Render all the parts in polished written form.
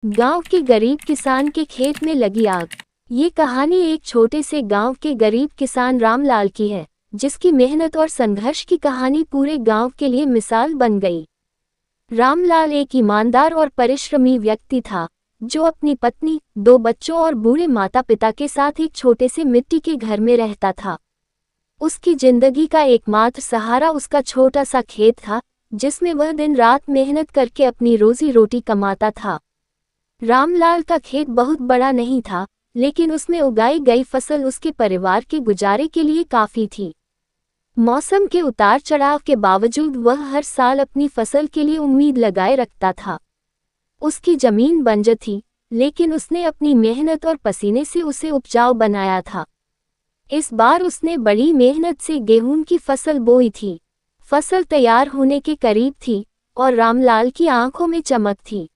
गांव के गरीब किसान के खेत में लगी आग। ये कहानी एक छोटे से गांव के गरीब किसान रामलाल की है, जिसकी मेहनत और संघर्ष की कहानी पूरे गांव के लिए मिसाल बन गई। रामलाल एक ईमानदार और परिश्रमी व्यक्ति था, जो अपनी पत्नी, 2 बच्चों और बूढ़े माता पिता के साथ एक छोटे से मिट्टी के घर में रहता था। उसकी जिंदगी का एकमात्र सहारा उसका छोटा सा खेत था, जिसमें वह दिन रात मेहनत करके अपनी रोजी रोटी कमाता था। रामलाल का खेत बहुत बड़ा नहीं था, लेकिन उसमें उगाई गई फसल उसके परिवार के गुजारे के लिए काफी थी। मौसम के उतार चढ़ाव के बावजूद वह हर साल अपनी फसल के लिए उम्मीद लगाए रखता था। उसकी जमीन बंजर थी, लेकिन उसने अपनी मेहनत और पसीने से उसे उपजाऊ बनाया था। इस बार उसने बड़ी मेहनत से गेहूं की फसल बोई थी। फसल तैयार होने के करीब थी और रामलाल की आंखों में चमक थी।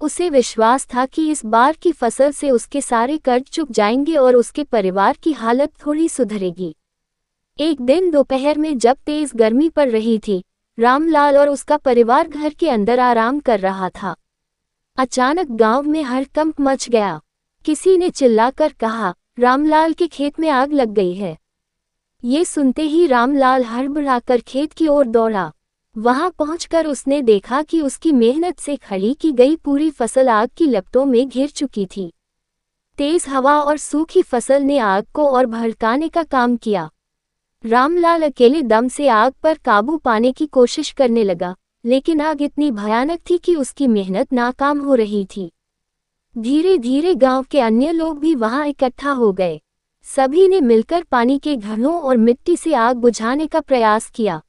उसे विश्वास था कि इस बार की फसल से उसके सारे कर्ज चुक जाएंगे और उसके परिवार की हालत थोड़ी सुधरेगी। एक दिन दोपहर में जब तेज गर्मी पड़ रही थी, रामलाल और उसका परिवार घर के अंदर आराम कर रहा था। अचानक गांव में हड़कंप मच गया। किसी ने चिल्लाकर कहा, रामलाल के खेत में आग लग गई है। ये सुनते ही रामलाल हड़बड़ाकर खेत की ओर दौड़ा। वहां पहुंचकर उसने देखा कि उसकी मेहनत से खड़ी की गई पूरी फसल आग की लपटों में घिर चुकी थी। तेज हवा और सूखी फसल ने आग को और भड़काने का काम किया। रामलाल अकेले दम से आग पर काबू पाने की कोशिश करने लगा, लेकिन आग इतनी भयानक थी कि उसकी मेहनत नाकाम हो रही थी। धीरे धीरे गांव के अन्य लोग भी वहां इकट्ठा हो गए। सभी ने मिलकर पानी के घड़ों और मिट्टी से आग बुझाने का प्रयास किया।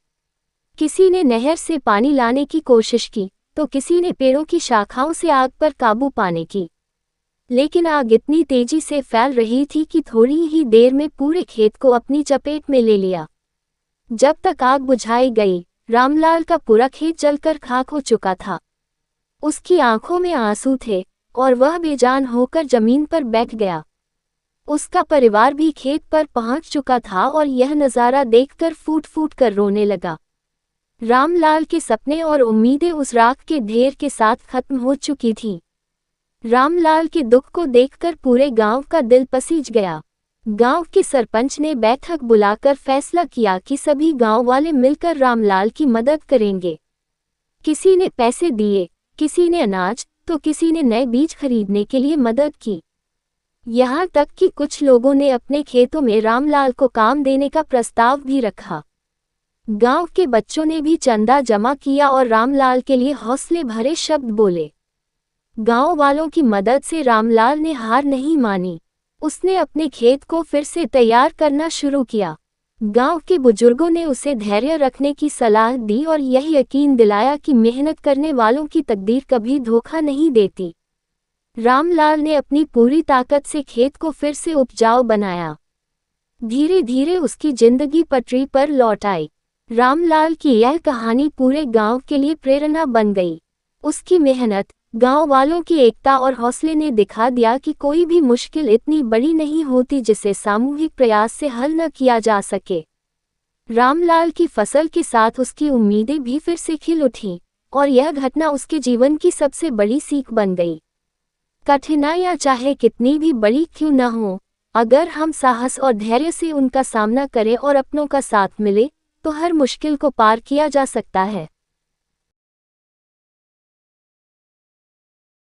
किसी ने नहर से पानी लाने की कोशिश की, तो किसी ने पेड़ों की शाखाओं से आग पर काबू पाने की। लेकिन आग इतनी तेजी से फैल रही थी कि थोड़ी ही देर में पूरे खेत को अपनी चपेट में ले लिया। जब तक आग बुझाई गई, रामलाल का पूरा खेत जलकर खाक हो चुका था। उसकी आंखों में आंसू थे और वह बेजान होकर जमीन पर बैठ गया। उसका परिवार भी खेत पर पहुंच चुका था और यह नज़ारा देखकर फूट फूट कर रोने लगा। रामलाल के सपने और उम्मीदें उस राख के ढेर के साथ खत्म हो चुकी थीं। रामलाल के दुख को देखकर पूरे गांव का दिल पसीज गया। गांव के सरपंच ने बैठक बुलाकर फैसला किया कि सभी गांव वाले मिलकर रामलाल की मदद करेंगे। किसी ने पैसे दिए, किसी ने अनाज, तो किसी ने नए बीज खरीदने के लिए मदद की। यहाँ तक कि कुछ लोगों ने अपने खेतों में रामलाल को काम देने का प्रस्ताव भी रखा। गांव के बच्चों ने भी चंदा जमा किया और रामलाल के लिए हौसले भरे शब्द बोले। गांव वालों की मदद से रामलाल ने हार नहीं मानी। उसने अपने खेत को फिर से तैयार करना शुरू किया। गांव के बुजुर्गों ने उसे धैर्य रखने की सलाह दी और यह यकीन दिलाया कि मेहनत करने वालों की तकदीर कभी धोखा नहीं देती। रामलाल ने अपनी पूरी ताकत से खेत को फिर से उपजाऊ बनाया। धीरे धीरे उसकी जिंदगी पटरी पर लौट आई। रामलाल की यह कहानी पूरे गांव के लिए प्रेरणा बन गई। उसकी मेहनत, गांव वालों की एकता और हौसले ने दिखा दिया कि कोई भी मुश्किल इतनी बड़ी नहीं होती जिसे सामूहिक प्रयास से हल न किया जा सके। रामलाल की फसल के साथ उसकी उम्मीदें भी फिर से खिल उठीं और यह घटना उसके जीवन की सबसे बड़ी सीख बन गई। कठिनाइयां चाहे कितनी भी बड़ी क्यों न हो, अगर हम साहस और धैर्य से उनका सामना करें और अपनों का साथ मिले, तो हर मुश्किल को पार किया जा सकता है।